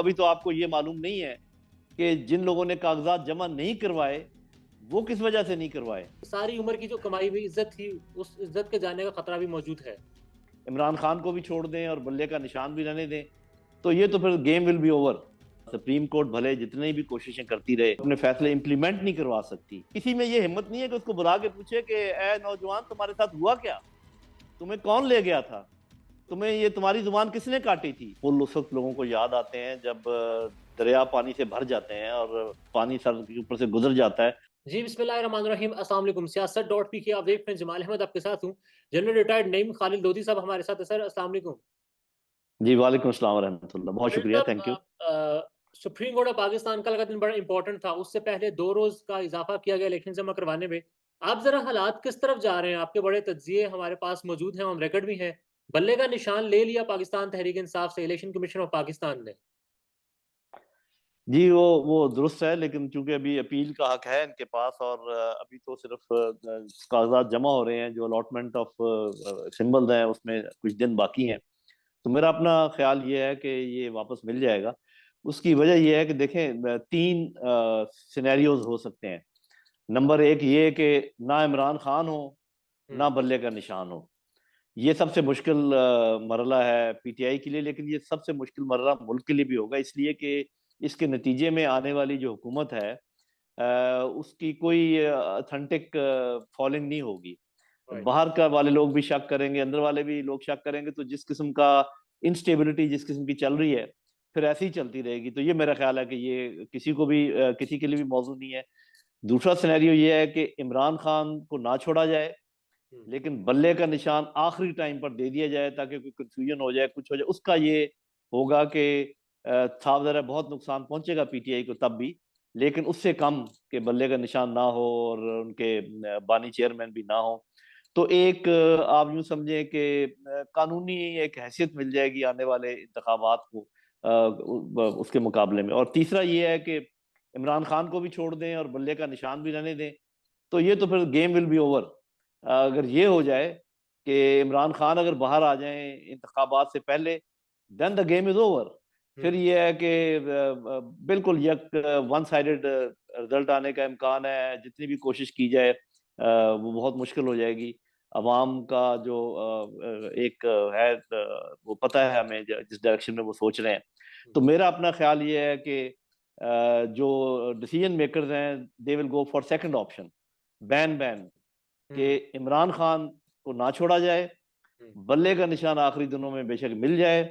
अभी तो आपको ये मालूम नहीं है कि जिन लोगों ने कागजात जमा नहीं करवाए वो किस वजह से नहीं करवाए। सारी उम्र की जो कमाई हुई इज्जत थी, उस इज्जत के जाने का खतरा भी मौजूद है। इमरान खान को भी छोड़ दें और बल्ले का निशान भी रहने दें तो ये तो फिर game will be over. Supreme court भले जितनी भी कोशिशें करती रहे अपने फैसले इंप्लीमेंट नहीं करवा सकती। किसी में ये हिम्मत नहीं है कि उसको बुला के पूछे कि ए नौजवान तुम्हारे साथ हुआ क्या, तुम्हें कौन ले गया था, तुम्हें ये तुम्हारी जुबान किसने काटी थी। वो उस वक्त लोगों को याद आते हैं जब दरिया पानी से भर जाते हैं और पानी सर के ऊपर से गुजर जाता है। जी बिस्मिल्लाहिर्रहमानिर्रहीम, अस्सलाम वालेकुम। सियासत डॉट पी के आप देख रहे हैं, जमाल अहमद आपके साथ हूँ। जनरल रिटायर्ड नईम खालिद लोधी साहब हमारे साथ है। सर अस्सलाम वालेकुम। जी वालेकुम अस्सलाम रहमतुल्लाह, बहुत जनरल शुक्रिया, थैंक यू। साहब, सुप्रीम कोर्ट ऑफ पाकिस्तान का लगा दिन बड़ा इंपॉर्टेंट था, उससे पहले 2 रोज का इजाफा किया गया इलेक्शन जमा करवाने में। आप जरा हालात किस तरफ जा रहे हैं? आपके बड़े तज्जिए हमारे पास मौजूद हैं, हम रिकॉर्ड भी हैं। बल्ले का निशान ले लिया पाकिस्तान तहरीक इंसाफ से इलेक्शन कमीशन ऑफ पाकिस्तान ने। जी वो दुरुस्त है, लेकिन चूंकि अभी अपील का हक है इनके पास और अभी तो सिर्फ कागजात जमा हो रहे हैं, जो अलॉटमेंट ऑफ सिंबल्स हैं उसमें कुछ दिन बाकी हैं। तो मेरा अपना ख्याल ये है कि ये वापस मिल जाएगा। उसकी वजह यह है कि देखें, तीन सिनेरियोज हो सकते हैं। नंबर एक ये कि ना इमरान खान हो ना हम्म। बल्ले का निशान हो। ये सबसे मुश्किल मरला है पीटीआई के लिए, लेकिन ये सबसे मुश्किल मरला मुल्क के लिए भी होगा, इसलिए कि इसके नतीजे में आने वाली जो हुकूमत है उसकी कोई ऑथेंटिक फॉलोइंग नहीं होगी। राइट। बाहर का वाले लोग भी शक करेंगे, अंदर वाले भी लोग शक करेंगे, तो जिस किस्म का इंस्टेबिलिटी जिस किस्म की चल रही है फिर ऐसी ही चलती रहेगी। तो ये मेरा ख्याल है कि ये किसी को भी किसी के लिए भी मौजूद नहीं है। दूसरा सिनेरियो ये है कि इमरान खान को ना छोड़ा जाए, हम्म। लेकिन बल्ले का निशान आखिरी टाइम पर दे दिया जाए ताकि कोई कंफ्यूजन हो जाए, कुछ हो जाए। उसका ये होगा कि साफ ज़रा बहुत नुकसान पहुंचेगा पीटीआई को तब भी, लेकिन उससे कम कि बल्ले का निशान ना हो और उनके बानी चेयरमैन भी ना हो। तो एक आप यूं समझें कि कानूनी एक हैसियत मिल जाएगी आने वाले इंतखाबात को उसके मुकाबले में। और तीसरा ये है कि इमरान खान को भी छोड़ दें और बल्ले का निशान भी रहने दें तो ये तो फिर गेम विल बी ओवर। अगर ये हो जाए कि इमरान खान अगर बाहर आ जाएं इंतखाबात से पहले, then the game is over. फिर हम्म। ये है कि बिल्कुल यक वन साइडेड रिजल्ट आने का इम्कान है। जितनी भी कोशिश की जाए वो बहुत मुश्किल हो जाएगी। अवाम का जो एक है वो पता है हमें जिस डायरेक्शन में वो सोच रहे हैं। तो मेरा अपना ख्याल ये है कि जो डिसीजन मेकर्स हैं they will go for second option, ban ban, कि हम्म। इमरान खान को ना छोड़ा जाए, हम्म। बल्ले का निशान आखिरी दिनों में बेशक मिल जाए,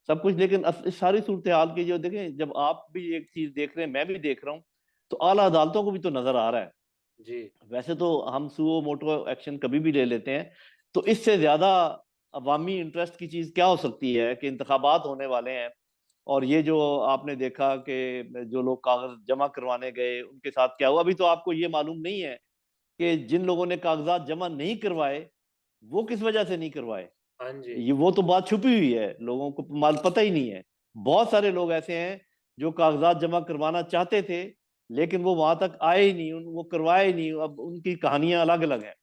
सब कुछ। लेकिन इस सारी सूरत हाल की जो देखें, जब आप भी एक चीज देख रहे हैं मैं भी देख रहा हूँ, तो आला अदालतों को भी तो नजर आ रहा है। जी। वैसे तो हम सुओ मोटो एक्शन कभी भी ले लेते हैं, तो इससे ज्यादा अवामी इंटरेस्ट की चीज क्या हो सकती है कि इंतखाबात होने वाले हैं और ये जो आपने देखा कि जो लोग कागज जमा करवाने गए उनके साथ क्या हुआ। अभी तो आपको ये मालूम नहीं है कि जिन लोगों ने कागजात जमा नहीं करवाए वो किस वजह से नहीं करवाए। हाँ जी। ये वो तो बात छुपी हुई है, लोगों को माल पता ही नहीं है। बहुत सारे लोग ऐसे हैं जो कागजात जमा करवाना चाहते थे लेकिन वो वहां तक आए ही नहीं, वो करवाए ही नहीं। अब उनकी कहानियां अलग अलग हैं।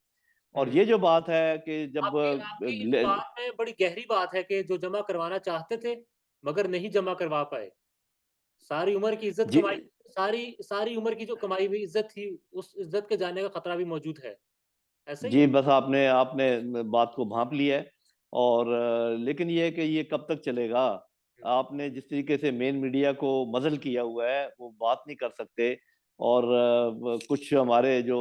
और हम्म। ये जो बात है कि जब आपकी आपकी इस बात में बड़ी गहरी बात है कि जो जमा करवाना चाहते थे मगर नहीं जमा करवा पाए। सारी उम्र की इज्जत जी कमाई, सारी सारी उम्र की जो कमाई हुई इज्जत थी, उस इज्जत के जाने का खतरा भी मौजूद है। ऐसा ही जी है। बस आपने आपने बात को भांप लिया है। और लेकिन ये है कि ये कब तक चलेगा। हम्म। आपने जिस तरीके से मेन मीडिया को मजल किया हुआ है वो बात नहीं कर सकते। और कुछ हमारे जो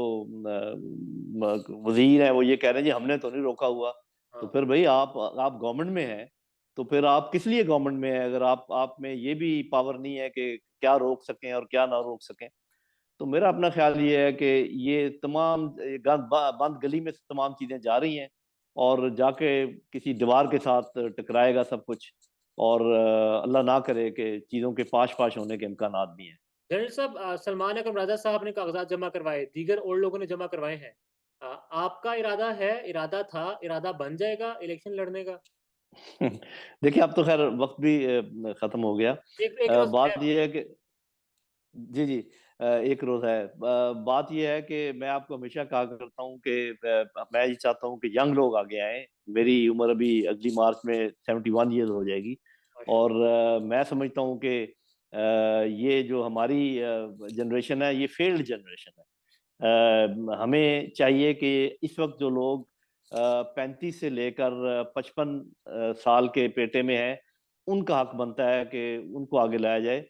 वजीर हैं वो ये कह रहे हैं जी हमने तो नहीं रोका हुआ। तो हाँ। फिर भाई आप गवर्नमेंट में हैं, तो फिर आप किस लिए गवर्नमेंट में हैं अगर आप में ये भी पावर नहीं है कि क्या रोक सकें और क्या ना रोक सकें। तो मेरा अपना ख्याल ये है कि ये तमाम ये बंद गली में से तमाम चीजें जा रही हैं और जाके किसी दीवार के साथ टकराएगा सब कुछ। और अल्लाह ना करे कि चीजों के पाश पाश होने के इम्कान भी हैं। जनरल साहब, सलमान अकरम राजा साहब ने कागजात जमा करवाए, दीगर और लोगों ने जमा करवाए हैं। आपका इरादा है, इरादा था, इरादा बन जाएगा इलेक्शन लड़ने का? देखिए अब तो खैर वक्त भी खत्म हो गया। एक एक रोज है। बात यह है कि जी जी एक रोज है। बात यह है कि मैं आपको हमेशा कहा करता हूँ कि मैं ये चाहता हूँ कि यंग लोग आगे आए। मेरी उम्र अभी अगली मार्च में 71 ईयर्स हो जाएगी। और माशाल्लाह। मैं समझता हूँ कि ये जो हमारी जनरेशन है ये फेल्ड जनरेशन है। हमें चाहिए कि इस वक्त जो लोग 35 से लेकर 55 साल के पेटे में हैं, उनका हक बनता है कि उनको आगे लाया जाए।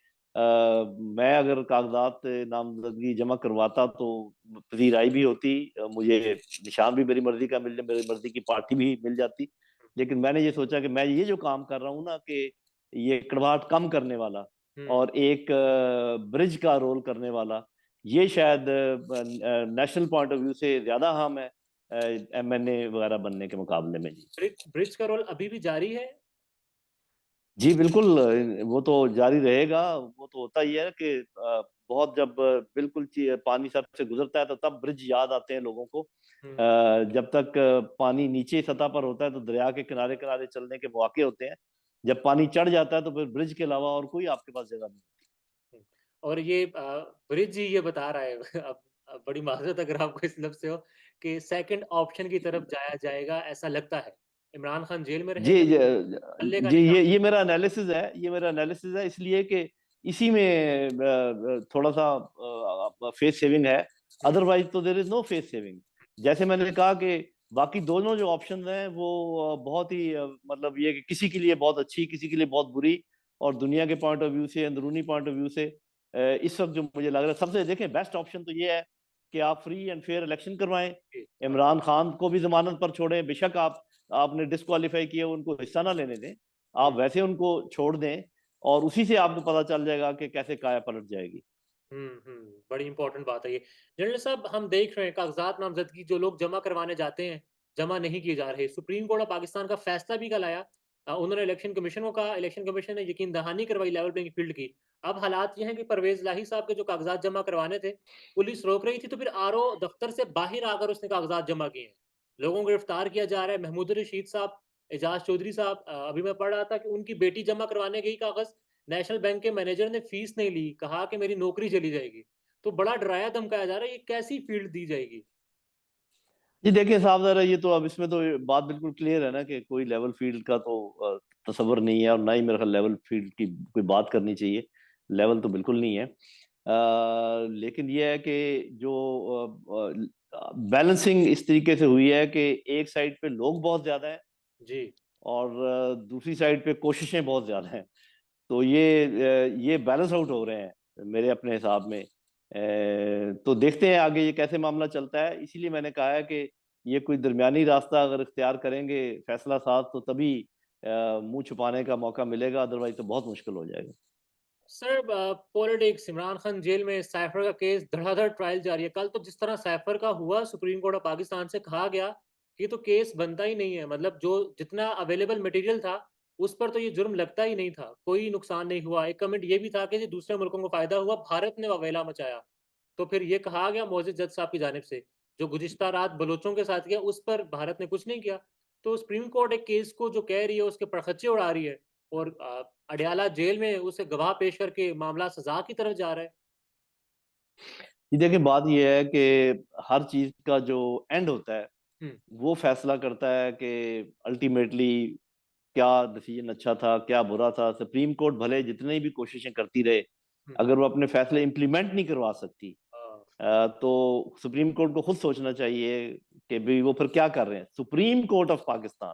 मैं अगर कागजात नामजदगी जमा करवाता तो पजीर आई भी होती, मुझे निशान भी मेरी मर्जी का मिल, मेरी मर्जी की पार्टी भी मिल जाती। लेकिन मैंने ये सोचा कि मैं ये जो काम कर रहा हूँ ना, कि ये कड़वाहट कम करने वाला हम्म। और एक ब्रिज का रोल करने वाला, ये शायद नेशनल पॉइंट ऑफ व्यू से ज्यादा अहम है एमएनए वगैरह बनने के मुकाबले में। जी ब्रिज ब्रिज का रोल अभी भी जारी है? जी बिल्कुल, वो तो जारी रहेगा। वो तो होता ही है कि बहुत जब बिल्कुल पानी सर से गुजरता है तो तब ब्रिज याद आते हैं लोगों को। हम्म। जब तक पानी नीचे सतह पर होता है तो दरिया के किनारे किनारे चलने के मौके होते हैं। जब पानी चढ़ जाता है तो फिर ब्रिज के अलावा और कोई आपके पास जगह नहीं। हम्म। और ये ब्रिज जी ये बता रहा है अब बड़ी माजरत अगर आपको इस लफ्ज से हो कि सेकंड ऑप्शन की तरफ जाया जाएगा, ऐसा लगता है। इमरान खान जेल में जी रहेगा, जी पल्ले का जी, निशान। ये मेरा एनालिसिस है, ये मेरा एनालिसिस है, इसलिए कि इसी में थोड़ा सा फेस सेविंग है। हम्म। अदरवाइज तो there is no face saving. जैसे मैंने कहा कि बाकी दोनों जो ऑप्शन हैं वो बहुत ही मतलब ये कि किसी के लिए बहुत अच्छी, किसी के लिए बहुत बुरी। और दुनिया के पॉइंट ऑफ व्यू से, अंदरूनी पॉइंट ऑफ व्यू से इस वक्त जो मुझे लग रहा है सबसे देखें बेस्ट ऑप्शन तो ये है कि आप फ्री एंड फेयर इलेक्शन करवाएं। जी, हाँ। इमरान खान को भी जमानत पर छोड़ें, बेशक आप आपने डिस्क्वालीफाई किए, उनको हिस्सा ना लेने दें, हम्म। आप वैसे उनको छोड़ दें। और उसी से आपको पता चल जाएगा कि कैसे काया पलट जाएगी। बड़ी इंपॉर्टेंट बात है ये। जनरल साहब, हम देख रहे हैं कागजात नामजदगी जो लोग जमा करवाने जाते हैं, जमा नहीं किए जा रहे। सुप्रीम कोर्ट ऑफ पाकिस्तान का फैसला भी कल आया। उन्होंने इलेक्शन कमीशन को कहा, इलेक्शन कमीशन ने यकीन दहानी करवाई लेवल प्लेइंग फील्ड की। अब हालात ये हैं कि परवेज लाही साहब के जो कागजात जमा करवाने थे, पुलिस रोक रही थी, तो फिर आरओ दफ्तर से बाहर आकर उसने कागजात जमा किए हैं। लोगों को गिरफ्तार किया जा रहा है। महमूद रशीद साहब, एजाज चौधरी साहब, अभी मैं पढ़ रहा था कि उनकी बेटी जमा करवाने गई कागज, नेशनल बैंक के मैनेजर ने फीस नहीं ली, कहा कि मेरी नौकरी चली जाएगी। तो बड़ा डराया धमकाया जा रहा है, ये कैसी फील्ड दी जाएगी? जी देखिए साहब, जरा ये तो अब इसमें तो बात बिल्कुल क्लियर है ना कि कोई लेवल फील्ड का तो तस्वर नहीं है, और ना ही मेरे ख्याल लेवल फील्ड की कोई बात करनी चाहिए। लेवल तो बिल्कुल नहीं है। लेकिन ये है कि जो बैलेंसिंग इस तरीके से हुई है कि एक साइड पे लोग बहुत ज्यादा हैं जी। और दूसरी साइड पे कोशिशें बहुत ज्यादा हैं। तो ये बैलेंस आउट हो रहे हैं मेरे अपने हिसाब में। तो देखते हैं आगे ये कैसे मामला चलता है। इसीलिए मैंने कहा है कि ये कोई दरमियानी रास्ता अगर इख्तियार करेंगे फैसला साज, तो तभी मुंह छुपाने का मौका मिलेगा, अदरवाइज तो बहुत मुश्किल हो जाएगा। Sir, politics, Imran Khan jail में, साइफर का केस धड़ाधड़ ट्रायल जारी है। कल तो जिस तरह साइफर का हुआ, सुप्रीम कोर्ट ऑफ पाकिस्तान से कहा गया कि तो केस बनता ही नहीं है। मतलब जो जितना अवेलेबल मटेरियल था उस पर तो ये जुर्म लगता ही नहीं था, कोई नुकसान नहीं हुआ। एक कमेंट ये भी था कि जी दूसरे मुल्कों को फायदा हुआ, भारत ने अवेला मचाया। तो फिर ये कहा गया मोअज़्ज़ज़ जज साहब की जानिब से, जो गुज़िश्ता रात बलोचों के साथ किया उस पर भारत ने कुछ नहीं किया। तो सुप्रीम कोर्ट एक केस को जो कह रही है उसके परखच्चे उड़ा रही है, और अडयाला जेल में उसे गवाह पेश करके मामला सजा की तरफ जा रहा है। ये देखिए, बात ये है कि हर चीज का जो एंड होता है हुँ। वो फैसला करता है कि अल्टीमेटली क्या डिसीजन अच्छा था, क्या बुरा था। सुप्रीम कोर्ट भले जितनी भी कोशिशें करती रहे, हुँ। अगर वो अपने फैसले इंप्लीमेंट नहीं करवा सकती, हाँ। तो सुप्रीम कोर्ट को खुद सोचना चाहिए कि भाई वो फिर क्या कर रहे हैं। सुप्रीम कोर्ट ऑफ पाकिस्तान,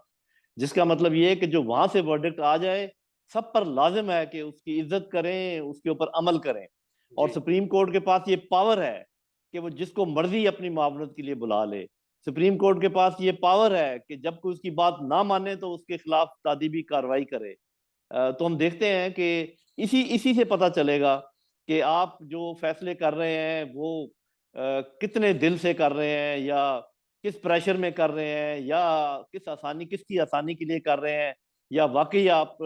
जिसका मतलब ये है कि जो वहां से वर्डिक्ट आ जाए, सब पर लाजिम है कि उसकी इज्जत करें, उसके ऊपर अमल करें। और जी। सुप्रीम कोर्ट के पास ये पावर है कि वो जिसको मर्जी अपनी मामलत के लिए बुला ले। सुप्रीम कोर्ट के पास ये पावर है कि जब कोई उसकी बात ना माने तो उसके खिलाफ तादीबी कार्रवाई करे। तो हम देखते हैं कि इसी इसी से पता चलेगा कि आप जो फैसले कर रहे हैं वो कितने दिल से कर रहे हैं, या किस प्रेशर में कर रहे हैं, या किसकी आसानी के लिए कर रहे हैं, या वाकई आप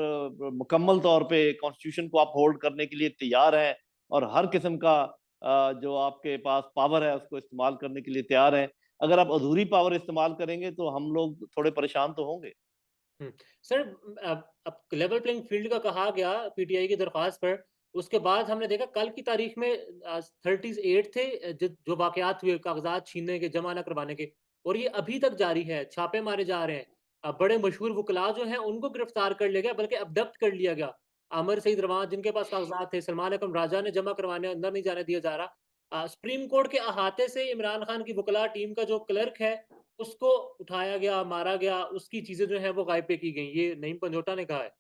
मुकम्मल तौर पे कॉन्स्टिट्यूशन को आप होल्ड करने के लिए तैयार हैं और हर किस्म का जो आपके पास पावर है उसको इस्तेमाल करने के लिए तैयार हैं। अगर आप अधूरी पावर इस्तेमाल करेंगे तो हम लोग थोड़े परेशान तो होंगे। हुँ। सर, अब लेवल प्लेइंग फील्ड का कहा गया पीटीआई की दरख्वास्त पर, उसके बाद हमने देखा कल की तारीख में 38 थे जो वाक़यात हुए कागज़ात छीनने के, जमा न करवाने के, और ये अभी तक जारी है, छापे मारे जा रहे हैं। बड़े मशहूर वुकला जो हैं उनको गिरफ्तार कर लिया गया, बल्कि अबडक्ट कर लिया गया। आमिर सईद रवान जिनके पास कागजात थे, सलमान अकरम राजा ने जमा करवाने, अंदर नहीं जाने दिया जा रहा। सुप्रीम कोर्ट के अहाते से इमरान खान की वकला टीम का जो क्लर्क है, उसको उठाया गया, मारा गया, उसकी चीज़ें जो हैं वो गायब पे की गई। ये नईम पंजोटा ने कहा है।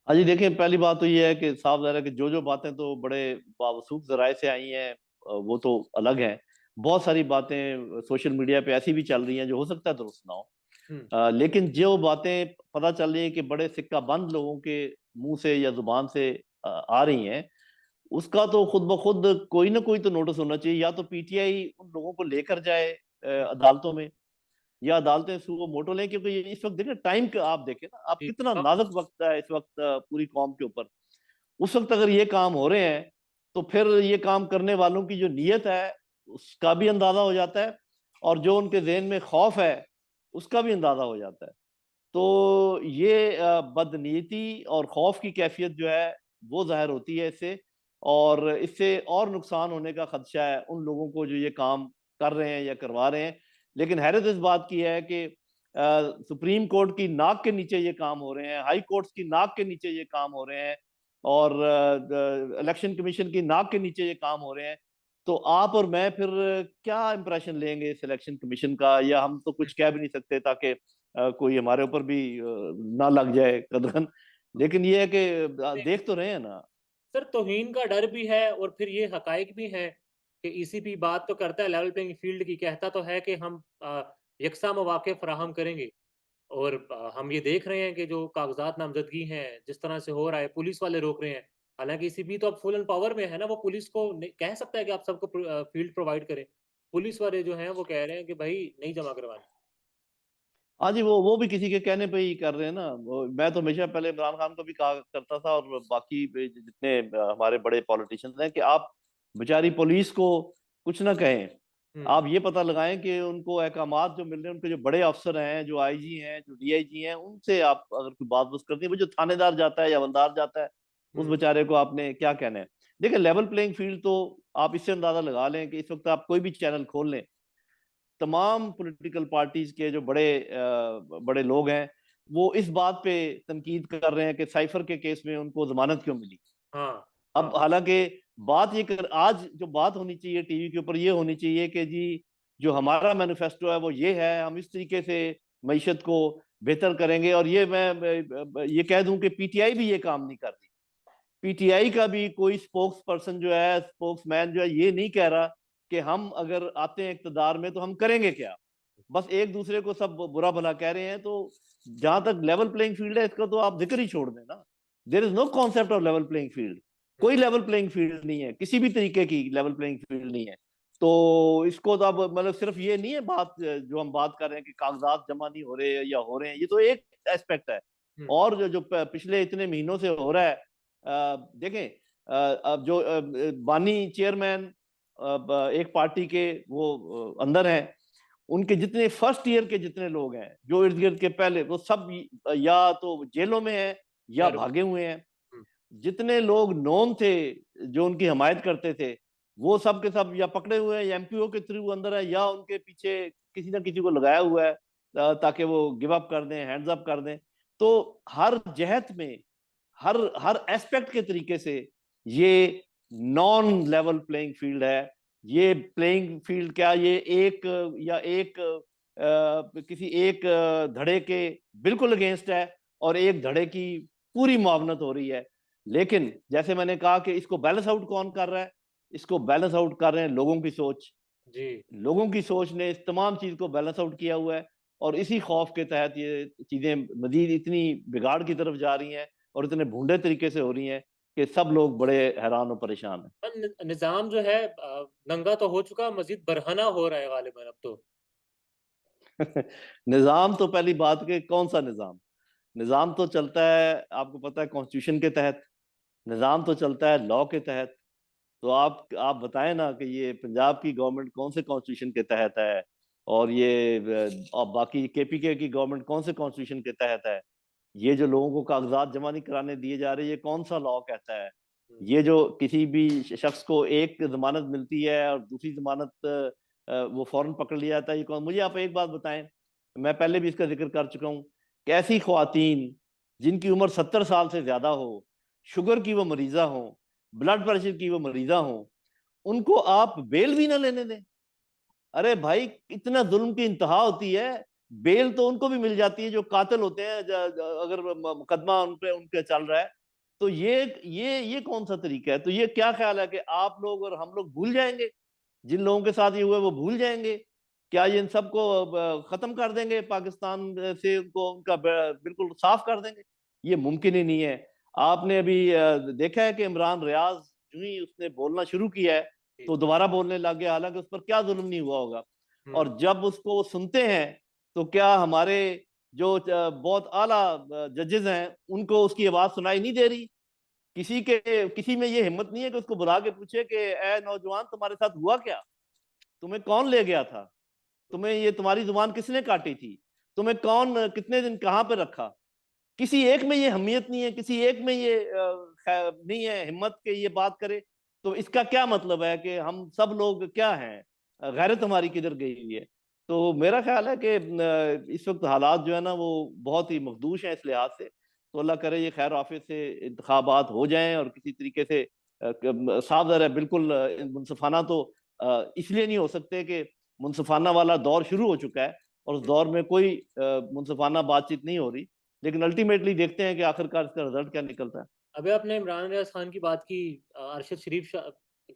हाँ जी, देखिए पहली बात तो ये है कि साफ ज़ाहिर है कि जो जो बातें तो बड़े बावसूख जराए से आई हैं, वो तो अलग हैं। बहुत सारी बातें सोशल मीडिया पे ऐसी भी चल रही हैं जो हो सकता है दुरुस्त ना हो। हुँ, लेकिन जो बातें पता चल रही है कि बड़े सिक्का बंद लोगों के मुंह से या जुबान से आ रही हैं, उसका तो खुद ब खुद कोई ना कोई तो नोटिस होना चाहिए। या तो पीटीआई उन लोगों को लेकर जाए हुँ, अदालतों में, या अदालतें सुओ मोटो लें, क्योंकि ये इस वक्त देखें टाइम का, आप देखें ना, आप जी। कितना नाजुक वक्त है इस वक्त पूरी कौम के ऊपर। उस वक्त अगर ये काम हो रहे हैं तो फिर ये काम करने वालों की जो नीयत है उसका भी अंदाजा हो जाता है, और जो उनके ज़हन में खौफ है उसका भी अंदाजा हो जाता है। तो ये बदनीयती और खौफ की कैफियत जो है वो ज़ाहिर होती है इससे, और इससे और नुकसान होने का खदशा है उन लोगों को जो ये काम कर रहे हैं या करवा रहे हैं। लेकिन हैरत इस बात की है कि सुप्रीम कोर्ट की नाक के नीचे ये काम हो रहे हैं, हाई कोर्ट्स की नाक के नीचे ये काम हो रहे हैं, और इलेक्शन कमीशन की नाक के नीचे ये काम हो रहे हैं। तो आप और मैं फिर क्या इंप्रेशन लेंगे इस इलेक्शन कमीशन का? या हम तो कुछ कह भी नहीं सकते ताकि कोई हमारे ऊपर भी ना लग जाए कदरन। लेकिन ये है कि देख तो रहे हैं ना। सर तौहीन का डर भी है और फिर ये हकाइक भी हैं कि ईसीपी बात तो करता है लेवल प्लेइंग फील्ड की, कहता तो है कि हम यकसा मौके फराहम करेंगे। और हम ये देख रहे हैं कि जो कागजात नामजदगी हैं, जिस तरह से हो रहा है, पुलिस वाले रोक रहे हैं। हालाँकि ईसीबी तो अब फुल एंड पावर में है ना, वो पुलिस को कह सकता है कि आप सबको फील्ड प्रोवाइड करें। पुलिस वाले जो हैं वो कह रहे हैं कि भाई नहीं जमा करवानी। हाँ जी, वो भी किसी के कहने पे ही कर रहे हैं ना। मैं तो हमेशा पहले इमरान खान को भी कहा करता था, और बाकी जितने हमारे बड़े पॉलिटिशियंस हैं, कि आप बेचारी पुलिस को कुछ ना कहें। हुँ, आप ये पता लगाएं कि उनको अहकामात जो मिल रहे हैं, उनके जो बड़े अफसर हैं, जो आईजी हैं, जो डीआईजी हैं, उनसे आप अगर कोई बात बूत करती है, वो जो थानेदार जाता है या हवलदार जाता है, उस हुँ, बेचारे को आपने क्या कहना है? देखिए, लेवल प्लेइंग फील्ड तो आप इससे अंदाजा लगा लें कि इस वक्त आप कोई भी चैनल खोल लें, तमाम पॉलिटिकल पार्टीज के जो बड़े लोग हैं, वो इस बात पे तनकीद कर रहे हैं कि साइफर के केस में उनको जमानत क्यों मिली। हाँ, अब हाँ, हालांकि बात ये कर, आज जो बात होनी चाहिए टीवी के ऊपर, ये होनी चाहिए कि जी जो हमारा मैनिफेस्टो है वो ये है, हम इस तरीके से मईशत को बेहतर करेंगे। और ये मैं ये कह दूं कि पीटीआई भी ये काम नहीं कर रही। पीटीआई का भी कोई स्पोक्स पर्सन जो है, स्पोक्समैन जो है, ये नहीं कह रहा कि हम अगर आते हैं इक्तदार में तो हम करेंगे क्या। बस एक दूसरे को सब बुरा भला कह रहे हैं। तो जहां तक लेवल प्लेइंग फील्ड है, इसका तो आप जिक्र ही छोड़ दें ना। There is no concept of level playing field. हुँ, कोई लेवल प्लेइंग फील्ड नहीं है, किसी भी तरीके की लेवल प्लेइंग फील्ड नहीं है। तो इसको तो अब मतलब सिर्फ ये नहीं है बात, जो हम बात कर रहे हैं कि कागजात जमा नहीं हो रहे या हो रहे हैं, ये तो एक एस्पेक्ट है। हुँ, और जो जो पिछले इतने महीनों से हो रहा है, देखें, अब जो बानी चेयरमैन एक पार्टी के वो अंदर हैं, उनके जितने फर्स्ट ईयर के जितने लोग हैं जो इर्द गिर्द के पहले, वो सब या तो जेलों में हैं या या रुक भागे हुए हैं। हुँ, जितने लोग नॉन थे जो उनकी हमायत करते थे, वो सब के सब या पकड़े हुए हैं, या एमपीओ के थ्रू अंदर है, या उनके पीछे किसी ना किसी को लगाया हुआ है ताकि वो गिव अप कर दें, हैंड्स अप कर दें। तो हर जहत में, हर हर एस्पेक्ट के तरीके से ये नॉन लेवल प्लेइंग फील्ड है। ये प्लेइंग फील्ड क्या, ये एक या एक किसी एक धड़े के बिल्कुल अगेंस्ट है, और एक धड़े की पूरी मुआवनत हो रही है। लेकिन जैसे मैंने कहा कि इसको बैलेंस आउट कौन कर रहा है? इसको बैलेंस आउट कर रहे हैं लोगों की सोच। जी। लोगों की सोच ने इस तमाम चीज को बैलेंस आउट किया हुआ है, और इसी खौफ के तहत ये चीजें मजीद इतनी बिगाड़ की तरफ जा रही हैं और इतने भूंडे तरीके से हो रही हैं कि सब लोग बड़े हैरान और परेशान हैं। निज़ाम जो है नंगा तो हो चुका, मज़ीद बरहना हो रहा है ग़ालिबन अब तो। निजाम तो पहली बात के कौन सा निजाम? निजाम तो चलता है, आपको पता है, कॉन्स्टिट्यूशन के तहत। निजाम तो चलता है लॉ के तहत। तो आप बताएं ना कि ये पंजाब की गवर्नमेंट कौन से कॉन्स्टिट्यूशन के तहत है, और ये और बाकी केपीके की गवर्नमेंट कौन से कॉन्स्टिट्यूशन के तहत है? ये जो लोगों को कागजात जमा नहीं कराने दिए जा रहे, ये कौन सा लॉ कहता है? हुँ, ये जो किसी भी शख्स को एक जमानत मिलती है और दूसरी जमानत वो फौरन पकड़ लिया जाता है, ये कौन? मुझे आप एक बात बताएं, मैं पहले भी इसका जिक्र कर चुका हूँ कि ऐसी ख्वातीन जिनकी उम्र 70 साल से ज्यादा हो, शुगर की वो मरीजा हो, ब्लड प्रेशर की वो मरीजा हो, उनको आप बेल भी ना लेने दें। अरे भाई, इतना जुल्म की इंतहा होती है। बेल तो उनको भी मिल जाती है जो कातिल होते हैं, अगर मुकदमा उन पे उनके चल रहा है। तो ये कौन सा तरीका है? तो ये क्या ख्याल है कि आप लोग और हम लोग भूल जाएंगे? जिन लोगों के साथ ये हुआ वो भूल जाएंगे? क्या ये इन सबको खत्म कर देंगे पाकिस्तान से, उनको उनका बिल्कुल साफ कर देंगे? ये मुमकिन ही नहीं है। आपने अभी देखा है कि इमरान रियाज जो ही उसने बोलना शुरू किया है जी। तो दोबारा बोलने लग गया, हालांकि उस पर क्या जुल्म नहीं हुआ होगा। हम्म। और जब उसको वो सुनते हैं तो क्या हमारे जो बहुत आला जजेस हैं उनको उसकी आवाज सुनाई नहीं दे रही? किसी में ये हिम्मत नहीं है कि उसको बुला के पूछे कि ए नौजवान, तुम्हारे साथ हुआ क्या? तुम्हें कौन ले गया था? तुम्हें ये तुम्हारी जुबान किसने काटी थी? तुम्हें कौन कितने दिन कहाँ पे रखा? किसी एक में ये हमियत नहीं है, किसी एक में ये नहीं है हिम्मत के ये बात करे। तो इसका क्या मतलब है कि हम सब लोग क्या हैं? गैरत हमारी किधर गई हुई है? तो मेरा ख्याल है कि इस वक्त हालात जो है ना वो बहुत ही मखदूश हैं इस लिहाज से। तो अल्लाह करे ये खैर आफियत से इंतखाबात हो जाएं और किसी तरीके से साफ ज़ाहिर है बिल्कुल मुनसफाना तो इसलिए नहीं हो सकते कि मुनसफाना वाला दौर शुरू हो चुका है और उस दौर में कोई मुनसफाना बातचीत नहीं हो रही। लेकिन अल्टीमेटली देखते हैं कि आखिरकार इसका रिजल्ट क्या निकलता है। अभी आपने इमरान रियाज खान की बात की, अरशद शरीफ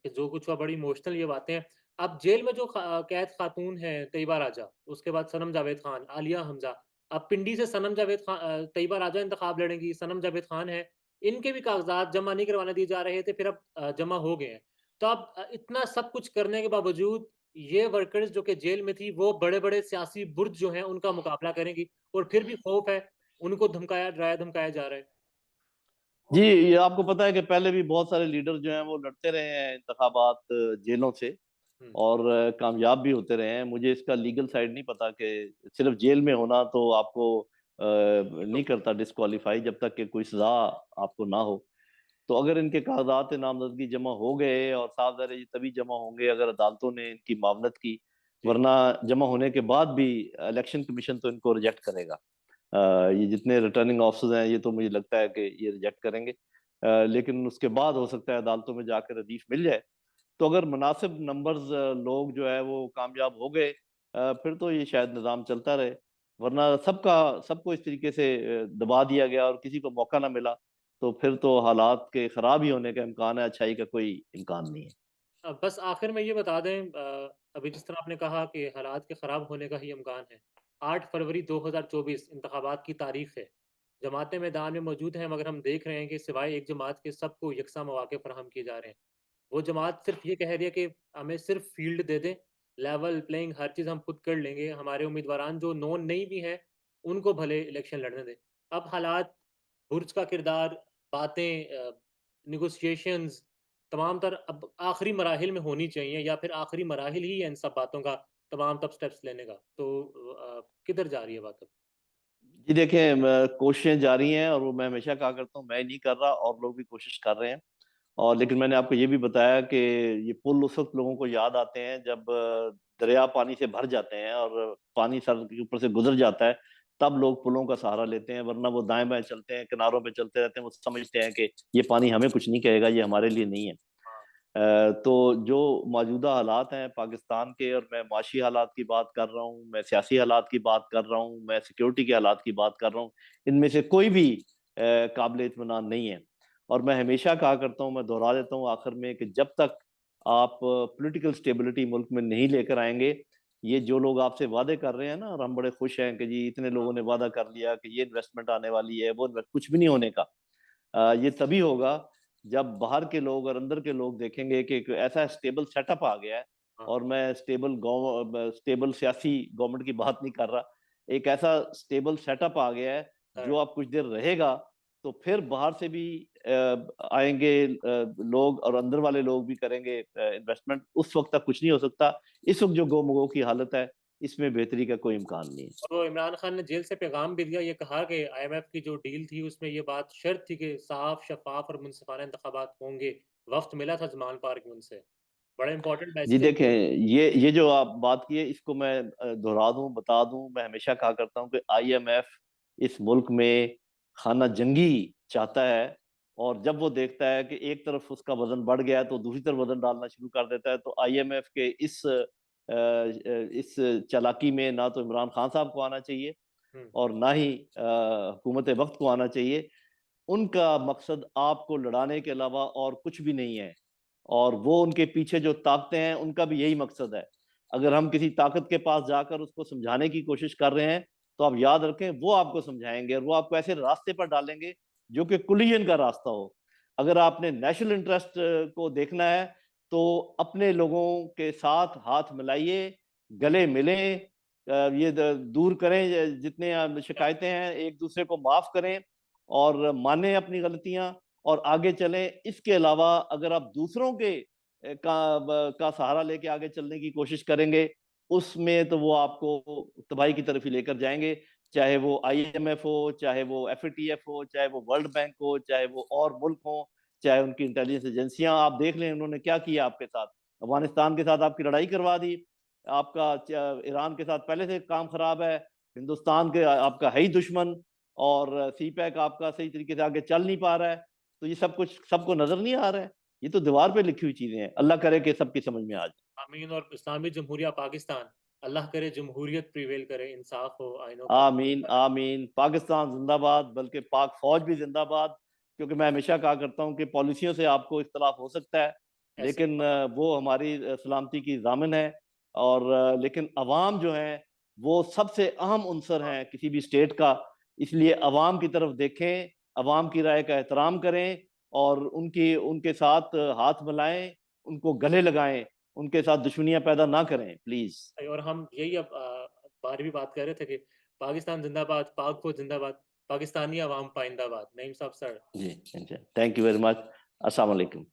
जो कुछ हुआ, बड़ी इमोशनल ये बातें हैं। अब जेल में जो कैद खातून है तैयबा राजा, उसके बाद सनम जावेद खान, आलिया हमजा, अब पिंडी से सनम जावेद खान, तैयबा राजा इंतखाब लड़ेंगी, सनम जावेद खान है। इनके भी कागजात जमा नहीं करवाने दिए जा रहे थे, फिर अब जमा हो गए हैं। तो अब इतना सब कुछ करने के बावजूद ये वर्कर्स जो कि जेल में थी वो बड़े बड़े सियासी बुर्ज जो हैं उनका मुकाबला करेंगी, और फिर भी खौफ है, उनको धमकाया डराया धमकाया जा रहा है। जी, ये आपको पता है कि पहले भी बहुत सारे लीडर जो हैं वो लड़ते रहे हैं इंतखाबात जेलों से हम्म। और कामयाब भी होते रहे हैं। मुझे इसका लीगल साइड नहीं पता कि सिर्फ जेल में होना तो आपको नहीं करता डिस्क्वालीफाई जब तक कि कोई सजा आपको ना हो। तो अगर इनके कागजात नामजदगी जमा हो गए और साफ ज़ाहिर है ये तभी जमा होंगे अगर अदालतों ने इनकी मामलत की। जी। वरना जमा होने के बाद भी इलेक्शन कमीशन तो इनको रिजेक्ट करेगा। ये जितने रिटर्निंग ऑफिसर्स हैं ये तो मुझे लगता है कि ये रिजेक्ट करेंगे। लेकिन उसके बाद हो सकता है अदालतों में जाकर रदीफ मिल जाए। तो अगर मुनासिब नंबर्स लोग जो है वो कामयाब हो गए फिर तो ये शायद निज़ाम चलता रहे। वरना सबको इस तरीके से दबा दिया गया और किसी को मौका ना मिला तो फिर तो हालात के खराब ही होने का इम्कान है, अच्छाई का कोई इम्कान नहीं है। बस आखिर में ये बता दें, अभी जिस तरह आपने कहा कि हालात के ख़राब होने का ही इम्कान है। 8 फरवरी 2024 इंतखाबात की तारीख है। जमातें मैदान में मौजूद हैं, मगर हम देख रहे हैं कि सिवाय एक जमात के सबको यकसा मौके फराहम किए जा रहे हैं। वो जमात सिर्फ ये कह रही है कि हमें सिर्फ फील्ड दे दें, लेवल प्लेइंग हर चीज़ हम खुद कर लेंगे, हमारे उम्मीदवारान जो नोन नहीं भी हैं उनको भले इलेक्शन लड़ने दें। अब हालात, बुर्ज का किरदार, बातें, नेगोशिएशंस तमाम तर अब आखिरी मराहिल में होनी चाहिए, या फिर आखिरी मराहिल ही है इन सब बातों का, तमाम तब स्टेप्स लेने का। तो किधर जा रही है बात अब? जी देखें, कोशिशें जारी हैं और वो मैं हमेशा कहा करता हूँ मैं नहीं कर रहा और लोग भी कोशिश कर रहे हैं। और लेकिन मैंने आपको ये भी बताया कि ये पुल उस वक्त लोगों को याद आते हैं जब दरिया पानी से भर जाते हैं और पानी सर के ऊपर से गुजर जाता है, तब लोग पुलों का सहारा लेते हैं। वरना वो दाएं बाएं चलते हैं, किनारों पे चलते रहते हैं, वो समझते हैं कि ये पानी हमें कुछ नहीं कहेगा, ये हमारे लिए नहीं है। हाँ। तो जो मौजूदा हालात हैं पाकिस्तान के, और मैं माशी हालात की बात कर रहा हूँ, मैं सियासी हालात की बात कर रहा हूँ, मैं सिक्योरिटी के हालात की बात कर रहा हूँ, इनमें से कोई भी काबिल इत्मीनान नहीं है। और मैं हमेशा कहा करता हूँ, मैं दोहरा देता हूँ आखिर में, कि जब तक आप पॉलिटिकल स्टेबिलिटी मुल्क में नहीं लेकर आएंगे, ये जो लोग आपसे वादे कर रहे हैं ना, और हम बड़े खुश हैं कि जी इतने लोगों ने वादा कर लिया कि ये इन्वेस्टमेंट आने वाली है, वो कुछ भी नहीं होने का। ये तभी होगा जब बाहर के लोग और अंदर के लोग देखेंगे कि एक ऐसा स्टेबल सेटअप आ गया है। हाँ। और मैं स्टेबल सियासी गवर्नमेंट की बात नहीं कर रहा, एक ऐसा स्टेबल सेटअप आ गया है जो अब कुछ देर रहेगा। तो फिर बाहर से भी आएंगे लोग और अंदर वाले लोग भी करेंगे इन्वेस्टमेंट। उस वक्त तक कुछ नहीं हो सकता। इस वक्त जो गोमगो की हालत है इसमें बेहतरी का कोई इम्कान नहीं है। और वो इमरान खान ने जेल से पैगाम भी दिया, ये कहा कि आईएमएफ की जो डील थी उसमें ये बात शर्त थी कि साफ, शफाफ और मुनसिफाना इंतखाबात होंगे। वक्त मिला था जमान पार्क में उनसे। बड़ा इंपॉर्टेंट जी मैसेज है। देखें, ये जो आप बात की है इसको मैं दोहरा दूं, बता दूं, मैं हमेशा कहा करता हूं कि आईएमएफ इस मुल्क में खाना जंगी चाहता है, और जब वो देखता है कि एक तरफ उसका वजन बढ़ गया है तो दूसरी तरफ वजन डालना शुरू कर देता है। तो आईएमएफ के इस चालाकी में ना तो इमरान खान साहब को आना चाहिए और ना ही हुकूमत वक्त को आना चाहिए। उनका मकसद आपको लड़ाने के अलावा और कुछ भी नहीं है, और वो उनके पीछे जो ताकतें हैं उनका भी यही मकसद है। अगर हम किसी ताकत के पास जाकर उसको समझाने की कोशिश कर रहे हैं तो आप याद रखें वो आपको समझाएंगे और वो आपको ऐसे रास्ते पर डालेंगे जो कि कुलियन का रास्ता हो। अगर आपने नेशनल इंटरेस्ट को देखना है तो अपने लोगों के साथ हाथ मिलाइए, गले मिलें, ये दूर करें जितने शिकायतें हैं, एक दूसरे को माफ करें और माने अपनी गलतियां और आगे चलें। इसके अलावा अगर आप दूसरों के का सहारा लेके आगे चलने की कोशिश करेंगे उसमें तो वो आपको तबाही की तरफ ही लेकर जाएंगे, चाहे वो आईएमएफ हो, चाहे वो एफएटीएफ हो, चाहे वो वर्ल्ड बैंक हो, चाहे वो और मुल्क हो, चाहे उनकी इंटेलिजेंस एजेंसियां। आप देख लें उन्होंने क्या किया आपके साथ। अफगानिस्तान के साथ आपकी लड़ाई करवा दी, आपका ईरान के साथ पहले से काम खराब है, हिंदुस्तान के आपका है ही दुश्मन, और सी पैक आपका सही तरीके से आगे चल नहीं पा रहा है। तो ये सब कुछ सबको नजर नहीं आ रहा है, ये तो दीवार पे लिखी हुई चीजें हैं। अल्लाह करे कि सबकी समझ में आ जाए। आमीन। और इस्लामी जमहूरिया पाकिस्तान, अल्लाह करे जमहूरियत प्रिवेल करे, इंसाफ हो, आइनों का आमीन आमीन। पाकिस्तान जिंदाबाद, बल्कि पाक फौज भी जिंदाबाद। क्योंकि मैं हमेशा कहा करता हूँ कि पॉलिसियों से आपको इख्तलाफ हो सकता है, ऐसे लेकिन वो हमारी सलामती की जामिन है। और लेकिन अवाम जो है वो सबसे अहम उनसर हैं किसी भी स्टेट का। इसलिए अवाम की तरफ देखें, अवाम की राय का एहतराम करें और उनके साथ हाथ मिलाएं, उनको गले लगाएं, उनके साथ दुश्मनियां पैदा ना करें प्लीज। और हम यही अब बार भी बात कर रहे थे कि पाकिस्तान जिंदाबाद, पाक फौज जिंदाबाद, पाकिस्तानी अवाम पाइंदाबाद। नईम साहब sir, ji, thank you very much. अस्सलाम वालेकुम।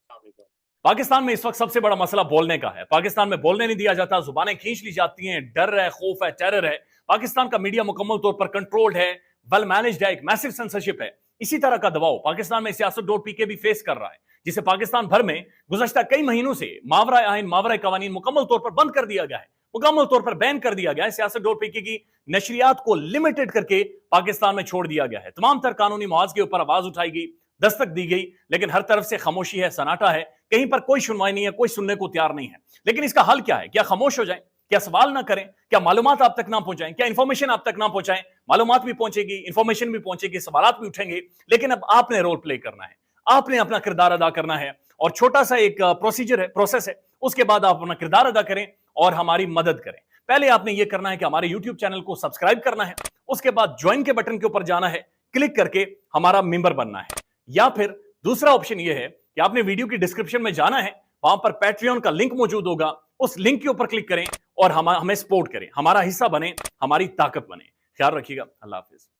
पाकिस्तान में इस वक्त सबसे बड़ा मसला बोलने का है। पाकिस्तान में बोलने नहीं दिया जाता, जुबानें खींच ली जाती हैं, डर है, खौफ है, टेरर है। पाकिस्तान का मीडिया मुकम्मल तौर पर कंट्रोल्ड है, वेल मैनेज्ड है, एक मैसिव सेंसरशिप है। इसी तरह का दबाव पाकिस्तान में सियासत.pk भी फेस कर रहा है, जिसे पाकिस्तान भर में गुज़श्ता कई महीनों से मावरा आइन, मावरा कवानीन मुकम्मल तौर पर बंद कर दिया गया है, मुकम्मल तौर पर बैन कर दिया गया है। सियासत.pk की नशरियात को लिमिटेड करके पाकिस्तान में छोड़ दिया गया है। तमाम तर कानूनी मुआवजे के ऊपर आवाज उठाई गई, दस्तक दी गई, लेकिन हर तरफ से खामोशी है, सन्नाटा है, कहीं पर कोई सुनवाई नहीं है, कोई सुनने को तैयार नहीं है। लेकिन इसका हल क्या है? क्या खामोश हो जाएं? क्या सवाल ना करें? क्या मालूमात आप तक ना पहुंचाएं? क्या इंफॉर्मेशन आप तक ना पहुंचाएं? मालूमात भी पहुंचेगी, इंफॉर्मेशन भी पहुंचेगी, सवालात भी उठेंगे, लेकिन अब आपने रोल प्ले करना है, आपने अपना किरदार अदा करना है। और छोटा सा एक प्रोसीजर है, प्रोसेस है, उसके बाद आप अपना किरदार अदा करें और हमारी मदद करें। पहले आपने यह करना है कि हमारे यूट्यूब चैनल को सब्सक्राइब करना है, उसके बाद ज्वाइन के बटन के ऊपर जाना है, क्लिक करके हमारा मेंबर बनना है। या फिर दूसरा ऑप्शन यह है कि आपने वीडियो की डिस्क्रिप्शन में जाना है, वहां पर पैट्रियन का लिंक मौजूद होगा, उस लिंक के ऊपर क्लिक करें और हमें सपोर्ट करें, हमारा हिस्सा बने, हमारी ताकत बने। ख्याल रखिएगा। अल्लाह हाफिज।